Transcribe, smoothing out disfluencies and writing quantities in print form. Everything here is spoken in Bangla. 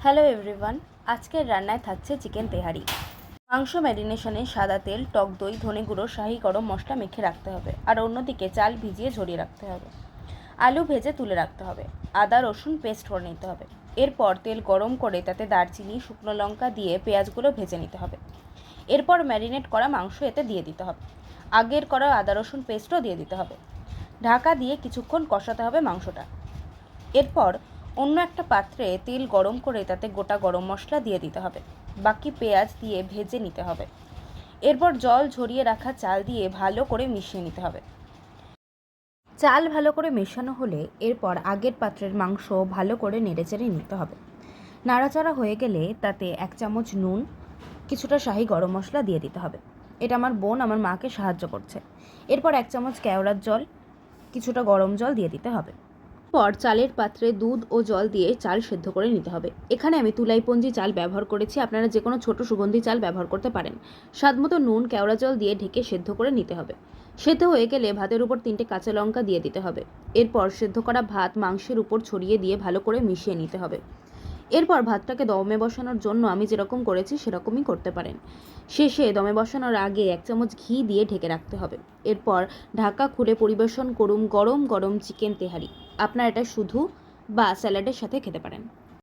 হ্যালো এভরিওয়ান, আজকের রান্নায় থাকছে চিকেন তেহারি। মাংস ম্যারিনেশনে সাদা তেল, টক দই, ধনে গুঁড়ো, শাহি গরম মশলা মেখে রাখতে হবে, আর অন্যদিকে চাল ভিজিয়ে ঝরিয়ে রাখতে হবে। আলু ভেজে তুলে রাখতে হবে। আদা রসুন পেস্ট করে নিতে হবে। এরপর তেল গরম করে তাতে দারচিনি, শুকনো লঙ্কা দিয়ে পেঁয়াজগুলো ভেজে নিতে হবে। এরপর ম্যারিনেট করা মাংস এতে দিয়ে দিতে হবে। আগের করা আদা রসুন পেস্টও দিয়ে দিতে হবে। ঢাকা দিয়ে কিছুক্ষণ কষাতে হবে মাংসটা। এরপর অন্য একটা পাত্রে তেল গরম করে তাতে গোটা গরম মশলা দিয়ে দিতে হবে। বাকি পেঁয়াজ দিয়ে ভেজে নিতে হবে। এরপর জল ঝরিয়ে রাখা চাল দিয়ে ভালো করে মিশিয়ে নিতে হবে। চাল ভালো করে মেশানো হলে এরপর আগের পাত্রের মাংস ভালো করে নেড়েচেড়ে নিতে হবে। নাড়াচাড়া হয়ে গেলে তাতে 1 চামচ নুন, কিছুটা শাহি গরম মশলা দিয়ে দিতে হবে। এটা আমার বোন আমার মাকে সাহায্য করছে। এরপর 1 চামচ কেওড়ার জল, কিছুটা গরম জল দিয়ে দিতে হবে। পর চালের পাত্রে দুধ ও জল দিয়ে চাল সেদ্ধ করে নিতে হবে। এখানে আমি তুলাইপঞ্জি চাল ব্যবহার করেছি, আপনারা যে কোনো ছোট সুগন্ধি চাল ব্যবহার করতে পারেন। স্বাদমতো নুন, কেওড়া জল দিয়ে ঢেকে সেদ্ধ করে নিতে হবে। সেদ্ধ হয়ে গেলে ভাতের উপর 3টে কাঁচা লঙ্কা দিয়ে দিতে হবে। এরপর সেদ্ধ করা ভাত মাংসের উপর ছড়িয়ে দিয়ে ভালো করে মিশিয়ে নিতে হবে। এরপর ভাতটাকে দমে বসানোর জন্য আমি যেরকম করেছি সেরকমই করতে পারেন। শেষে দমে বসানোর আগে 1 চামচ ঘি দিয়ে ঢেকে রাখতে হবে। এরপর ঢাকা খুলে পরিবেশন করুন গরম গরম চিকেন তেহারি। আপনারা এটা শুধু বা স্যালাডের সাথে খেতে পারেন।